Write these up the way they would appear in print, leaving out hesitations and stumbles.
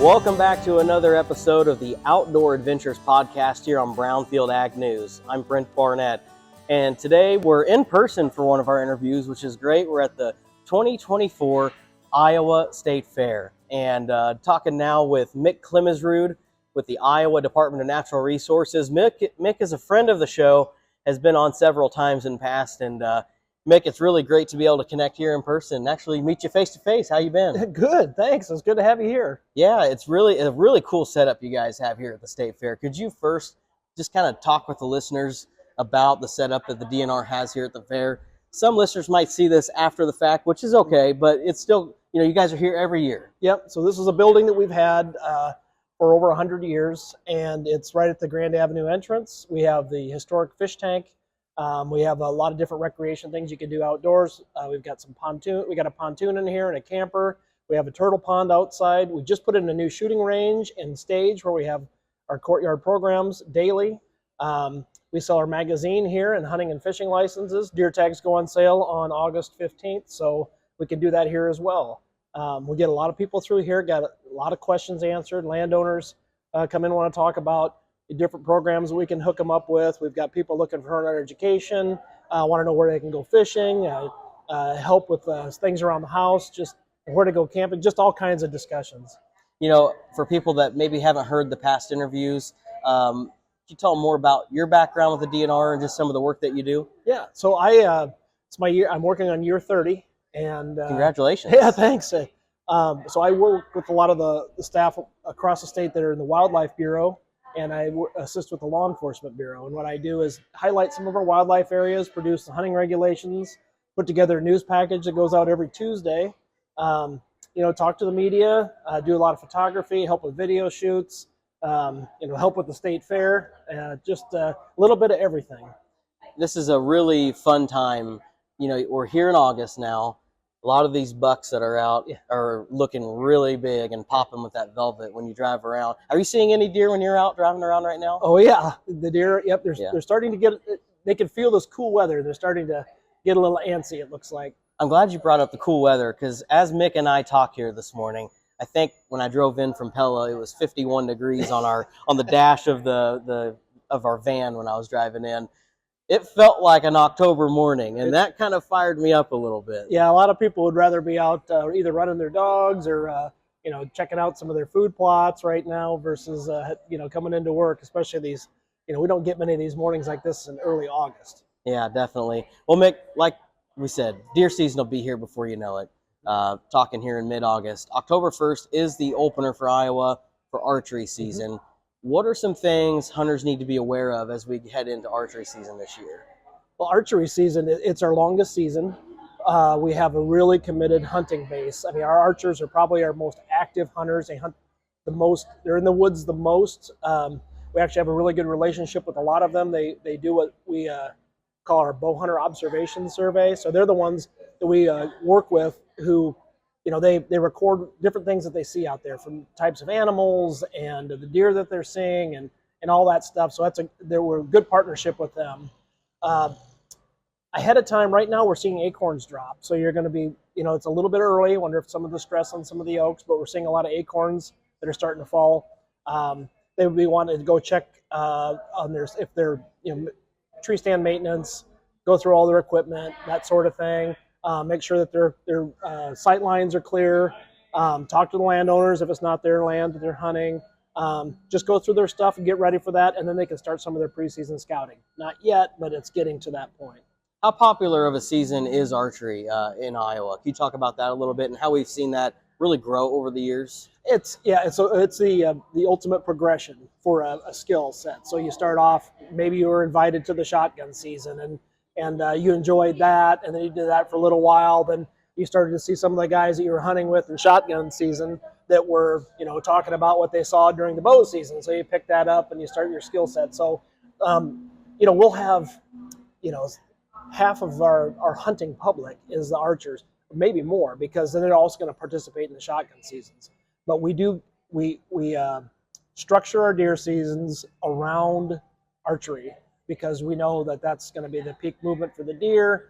Welcome back to another episode of the Outdoor Adventures podcast here on Brownfield Ag News. I'm Brent Barnett, and today we're in person for one of our interviews, which is great. We're at the 2024 Iowa State Fair, and talking now with Mick Klemesrud with the Iowa Department of Natural Resources. Mick is a friend of the show, has been on several times in the past, and Mick, it's really great to be able to connect here in person and actually meet you face to face. How you been? Good, thanks. It's good to have you here. Yeah, it's really a really cool setup you guys have here at the State Fair. Could you first just kind of talk with the listeners about the setup that the DNR has here at the fair? Some listeners might see this after the fact, which is okay, but it's still, you guys are here every year. Yep, so this is a building that we've had for over 100 years, and it's right at the Grand Avenue entrance. We have the historic fish tank. We have a lot of different recreation things you can do outdoors. We've got some pontoon. We got a pontoon in here and a camper. We have a turtle pond outside. We just put in a new shooting range and stage where we have our courtyard programs daily. We sell our magazine here and hunting and fishing licenses. Deer tags go on sale on August 15th, so we can do that here as well. We get a lot of people through here, got a lot of questions answered. Landowners come in and want to talk about the different programs we can hook them up with. We've got people looking for hunter education, want to know where they can go fishing, help with things around the house, just where to go camping, just all kinds of discussions. For people that maybe haven't heard the past interviews, can you tell them more about your background with the DNR and just some of the work that you do? Yeah, so it's my year. I'm working on year 30, and congratulations. Yeah, thanks. So I work with a lot of the staff across the state that are in the Wildlife Bureau, and I assist with the Law Enforcement Bureau. And what I do is highlight some of our wildlife areas, produce the hunting regulations, put together a news package that goes out every Tuesday. Talk to the media, do a lot of photography, help with video shoots, help with the state fair, just a little bit of everything. This is a really fun time. We're here in August now. A lot of these bucks that are out are looking really big and popping with that velvet when you drive around. Are you seeing any deer when you're out driving around right now? Oh yeah, the deer. Yep, they're starting to get. They can feel this cool weather. They're starting to get a little antsy. It looks like. I'm glad you brought up the cool weather, because as Mick and I talk here this morning, I think when I drove in from Pella, it was 51 degrees on the dash of of our van when I was driving in. It felt like an October morning, and that kind of fired me up a little bit. Yeah, a lot of people would rather be out either running their dogs or checking out some of their food plots right now versus coming into work, especially these. We don't get many of these mornings like this in early August. Yeah, definitely. Well, Mick, like we said, deer season will be here before you know it. Talking here in mid-August. October 1st is the opener for Iowa for archery season. Mm-hmm. What are some things hunters need to be aware of as we head into archery season this year? Well, archery season, it's our longest season. We have a really committed hunting base. I mean, our archers are probably our most active hunters. They hunt the most. They're in the woods the most. We actually have a really good relationship with a lot of them. They do what we call our bow hunter observation survey. So they're the ones that we work with who, they record different things that they see out there, from types of animals and the deer that they're seeing and all that stuff. So we're a good partnership with them. Ahead of time, right now, we're seeing acorns drop. So you're going to be, it's a little bit early. I wonder if some of the stress on some of the oaks, but we're seeing a lot of acorns that are starting to fall. They would be wanting to go check on if they're, tree stand maintenance, go through all their equipment, that sort of thing. Make sure that their sight lines are clear. Talk to the landowners if it's not their land that they're hunting. Just go through their stuff and get ready for that, and then they can start some of their preseason scouting. Not yet, but it's getting to that point. How popular of a season is archery in Iowa? Can you talk about that a little bit and how we've seen that really grow over the years? It's the ultimate progression for a skill set. So you start off, maybe you were invited to the shotgun season and you enjoyed that, and then you did that for a little while. Then you started to see some of the guys that you were hunting with in shotgun season that were, talking about what they saw during the bow season. So you pick that up and you start your skill set. So, we'll have, half of our hunting public is the archers, maybe more, because then they're also going to participate in the shotgun seasons. But we structure our deer seasons around archery, because we know that that's going to be the peak movement for the deer.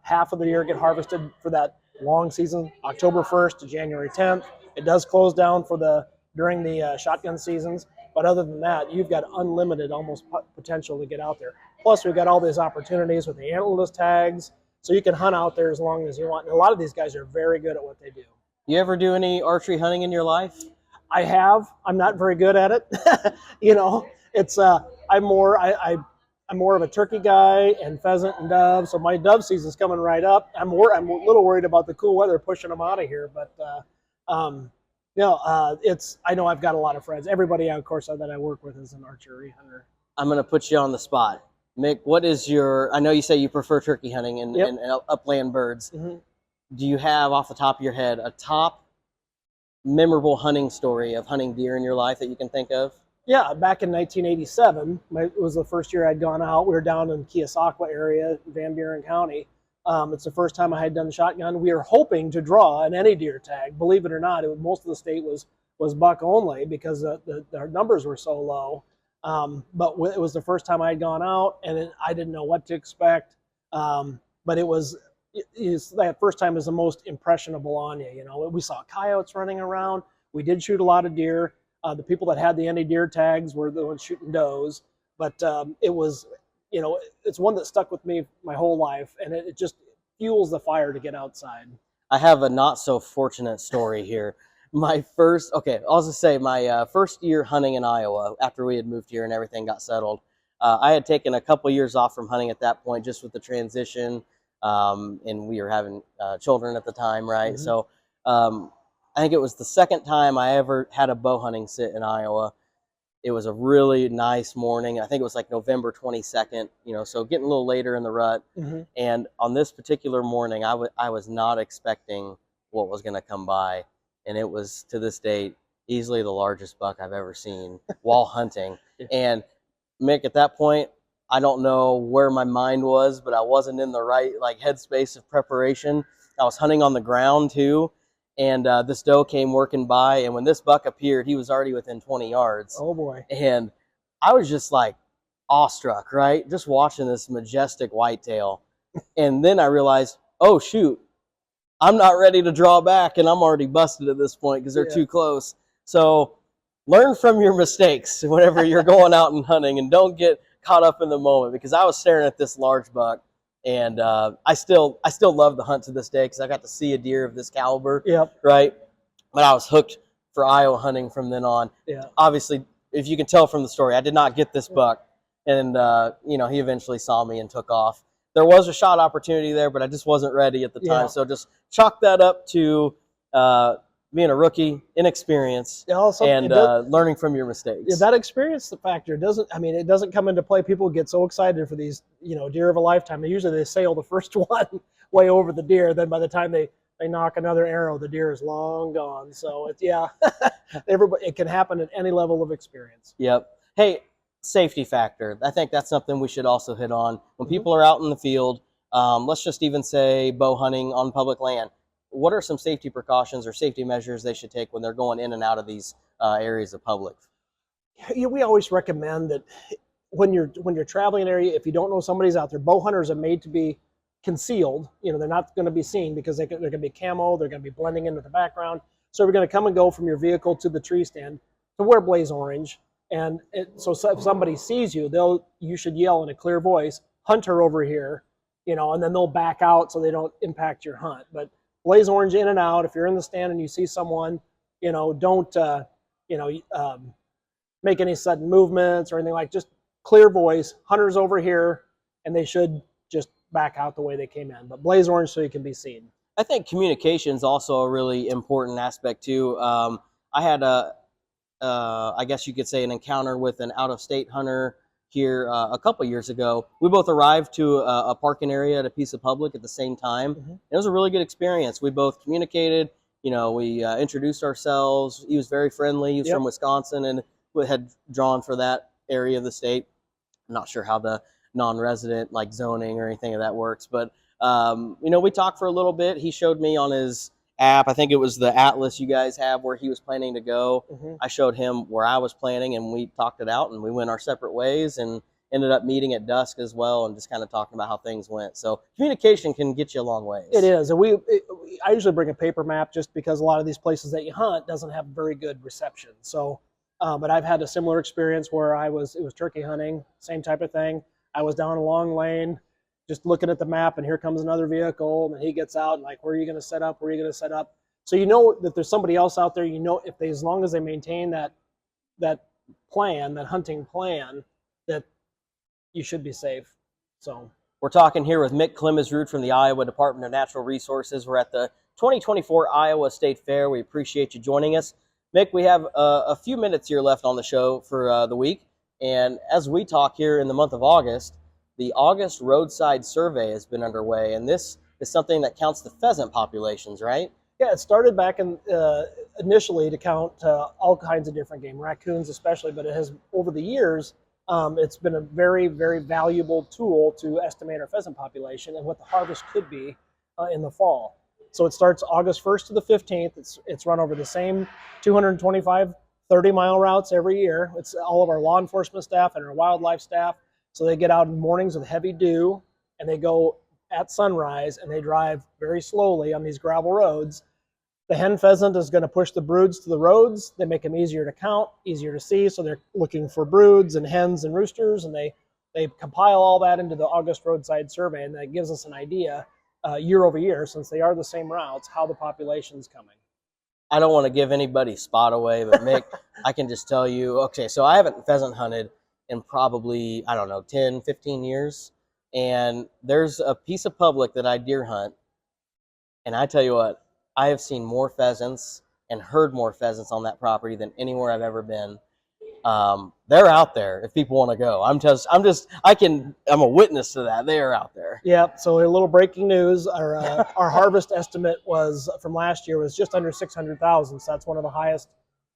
Half of the deer get harvested for that long season, October 1st to January 10th. It does close down for the during the shotgun seasons. But other than that, you've got unlimited almost potential to get out there. Plus, we've got all these opportunities with the antlerless tags, so you can hunt out there as long as you want. And a lot of these guys are very good at what they do. You ever do any archery hunting in your life? I have. I'm not very good at it. You know, it's I'm more I'm more of a turkey guy and pheasant and dove. So my dove season's coming right up. I'm a little worried about the cool weather pushing them out of here, but it's I know I've got a lot of friends. Everybody, of course, that I work with is an archery hunter. I'm going to put you on the spot. Mick, what is I know you say you prefer turkey hunting and, Yep. and upland birds. Mm-hmm. Do you have off the top of your head a top memorable hunting story of hunting deer in your life that you can think of? Yeah, back in 1987, it was the first year I'd gone out. We were down in Keosauqua area, Van Buren County. It's the first time I had done shotgun. We were hoping to draw an any deer tag. Believe it or not, most of the state was buck only because our numbers were so low. But it was the first time I had gone out, and I didn't know what to expect. But that first time is the most impressionable on you. You know, we saw coyotes running around. We did shoot a lot of deer. The people that had the any deer tags were the ones shooting does. But it was, you know, it's one that stuck with me my whole life, and it just fuels the fire to get outside. I have a not so fortunate story here. My first year hunting in Iowa, after we had moved here and everything got settled, I had taken a couple years off from hunting at that point, just with the transition, and we were having children at the time, right? Mm-hmm. So I think it was the second time I ever had a bow hunting sit in Iowa. It was a really nice morning. I think it was like November 22nd, you know, so getting a little later in the rut. Mm-hmm. And on this particular morning, I was not expecting what was going to come by. And it was, to this date, easily the largest buck I've ever seen while hunting. And Mick, at that point, I don't know where my mind was, but I wasn't in the right headspace of preparation. I was hunting on the ground too. And this doe came working by, and when this buck appeared, he was already within 20 yards. Oh boy. And I was just awestruck, right? Just watching this majestic whitetail. And then I realized, oh shoot, I'm not ready to draw back, and I'm already busted at this point because they're too close. So learn from your mistakes whenever you're going out and hunting, and don't get caught up in the moment, because I was staring at this large buck. And I still love the hunt to this day because I got to see a deer of this caliber. Yep. Right. But I was hooked for Iowa hunting from then on. Yeah. Obviously, if you can tell from the story, I did not get this buck, and he eventually saw me and took off. There was a shot opportunity there, but I just wasn't ready at the time. So just chalk that up to being a rookie, inexperienced, and learning from your mistakes. Yeah, that experience factor it doesn't come into play. People get so excited for these, deer of a lifetime. Usually they sail the first one way over the deer. Then by the time they knock another arrow, the deer is long gone. So it can happen at any level of experience. Yep. Hey, safety factor. I think that's something we should also hit on. When people are out in the field, let's just even say bow hunting on public land, what are some safety precautions or safety measures they should take when they're going in and out of these areas of public? We always recommend that when you're traveling an area, if you don't know somebody's out there, bow hunters are made to be concealed. They're not going to be seen because they're going to be camo. They're going to be blending into the background. So we're going to come and go from your vehicle to the tree stand to wear blaze orange. And so if somebody sees you, you should yell in a clear voice, "Hunter over here," and then they'll back out so they don't impact your hunt. But blaze orange in and out. If you're in the stand and you see someone, don't make any sudden movements or anything just clear voice, "Hunter's over here," and they should just back out the way they came in. But blaze orange so you can be seen. I think communication is also a really important aspect too. I had I guess you could say, an encounter with an out-of-state hunter here a couple years ago. We both arrived to a parking area at a piece of public at the same time. Mm-hmm. It was a really good experience. We both communicated. We introduced ourselves. He was very friendly. He was from Wisconsin and had drawn for that area of the state. I'm not sure how the non-resident zoning or anything of that works, but we talked for a little bit. He showed me on his app, I think it was the Atlas you guys have, where he was planning to go. Mm-hmm. I showed him where I was planning, and we talked it out, and we went our separate ways, and ended up meeting at dusk as well and just kind of talking about how things went. So communication can get you a long ways. It is. And I usually bring a paper map just because a lot of these places that you hunt doesn't have very good reception. So, but I've had a similar experience where it was turkey hunting, same type of thing. I was down a long lane, just looking at the map, and here comes another vehicle, and he gets out and like, where are you going to set up? Where are you going to set up? So you know that there's somebody else out there. You know, as long as they maintain that plan, that hunting plan, that you should be safe. So we're talking here with Mick Klemesrud from the Iowa Department of Natural Resources. We're at the 2024 Iowa State Fair. We appreciate you joining us. Mick, we have a few minutes here left on the show for the week. And as we talk here in the month of August, the August Roadside Survey has been underway. And this is something that counts the pheasant populations, right? Yeah, it started back in initially to count all kinds of different game, raccoons especially, but it has, over the years, it's been a very, very valuable tool to estimate our pheasant population and what the harvest could be in the fall. So it starts August 1st to the 15th. It's run over the same 225 30-mile routes every year. It's all of our law enforcement staff and our wildlife staff. So they get out in mornings with heavy dew, and they go at sunrise, and they drive very slowly on these gravel roads. The hen pheasant is going to push the broods to the roads. They make them easier to count, easier to see, so they're looking for broods and hens and roosters, and they compile all that into the August Roadside Survey, and that gives us an idea year over year, since they are the same routes, how the population's coming. I don't want to give anybody's spot away, but Mick, I can just tell you, okay, so I haven't pheasant hunted in probably, I don't know, 10, 15 years, and there's a piece of public that I deer hunt, and I tell you what, I have seen more pheasants and heard more pheasants on that property than anywhere I've ever been. They're out there if people want to go. I'm a witness to that. They are out there. Yeah. So a little breaking news: our harvest estimate was from last year was just under 600,000. So that's one of the highest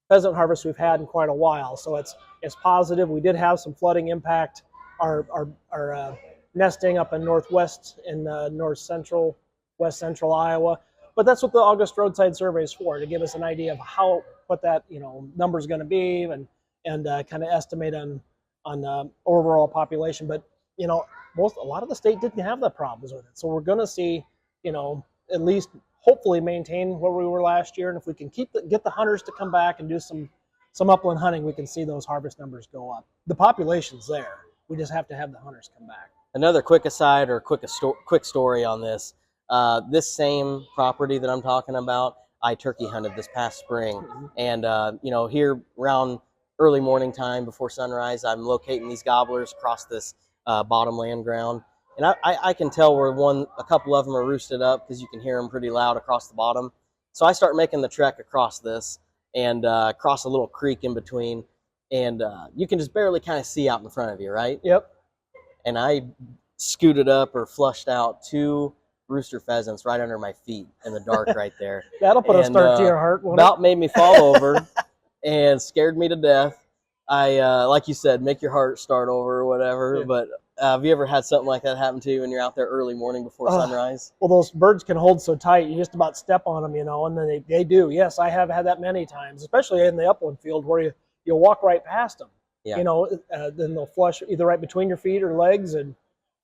pheasant harvests we've had in quite a while. So it's positive. We did have some flooding impact our nesting up in northwest and north central, west central Iowa. But that's what the August Roadside Survey is for, to give us an idea of what that number is going to be, and kind of estimate on overall population. But a lot of the state didn't have the problems with it, so we're going to see at least hopefully maintain where we were last year, and if we can get the hunters to come back and do some upland hunting, we can see those harvest numbers go up. The population's there. We just have to have the hunters come back. Another quick aside or quick story on this. This same property that I'm talking about, I turkey hunted this past spring. And, here around early morning time before sunrise, I'm locating these gobblers across this bottom land ground. And I can tell where a couple of them are roosted up because you can hear them pretty loud across the bottom. So I start making the trek across this and cross a little creek in between. And you can just barely kind of see out in front of you, right? Yep. And I scooted up or flushed out 2 rooster pheasants right under my feet in the dark right there. That'll put a start to your heart. About made me fall over and scared me to death. I like you said, make your heart start over or whatever. Yeah. But have you ever had something like that happen to you when you're out there early morning before sunrise? Well, those birds can hold so tight, you just about step on them, and then they do. Yes, I have had that many times, especially in the upland field where you'll walk right past them. Yeah. Then they'll flush either right between your feet or legs, and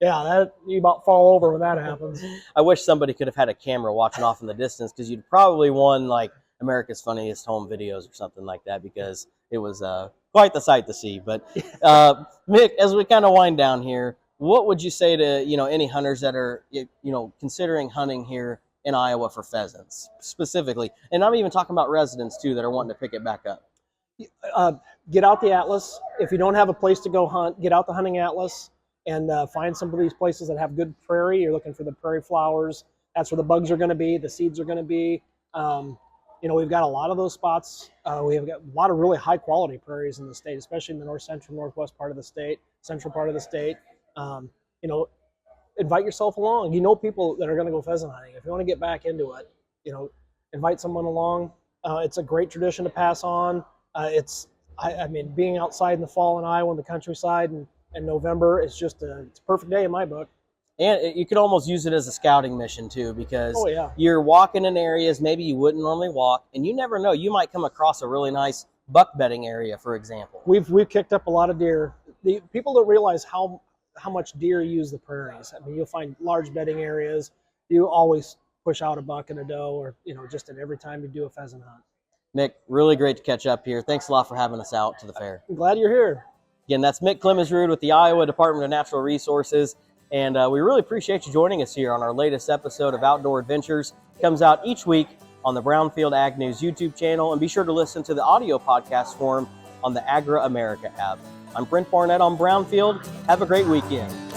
yeah, you about fall over when that happens. I wish somebody could have had a camera watching off in the distance, because you'd probably won like America's Funniest Home Videos or something like that, because it was quite the sight to see. But Mick, as we kind of wind down here, what would you say to any hunters that are considering hunting here in Iowa for pheasants specifically? And I'm even talking about residents too that are wanting to pick it back up. Get out the atlas. If you don't have a place to go hunt, get out the hunting atlas and find some of these places that have good prairie. You're looking for the prairie flowers. That's where the bugs are going to be. The seeds are going to be. We've got a lot of those spots. We have got a lot of really high quality prairies in the state, especially in the north central, northwest part of the state, central part of the state. Invite yourself along. People that are going to go pheasant hunting. If you want to get back into it, invite someone along. It's a great tradition to pass on. Being outside in the fall in Iowa in the countryside and November, it's a perfect day in my book. And you could almost use it as a scouting mission too, because you're walking in areas maybe you wouldn't normally walk, and you never know, you might come across a really nice buck bedding area, for example. We've kicked up a lot of deer the people don't realize how much deer use the prairies. I mean, you'll find large bedding areas. You always push out a buck and a doe, or just in every time you do a pheasant hunt. Mick, really great to catch up here. Thanks a lot for having us out to the fair. I'm glad you're here. Again, that's Mick Klemesrud with the Iowa Department of Natural Resources, and we really appreciate you joining us here on our latest episode of Outdoor Adventures. It comes out each week on the Brownfield Ag News YouTube channel, and be sure to listen to the audio podcast form on the Agra America app. I'm Brent Barnett on Brownfield. Have a great weekend.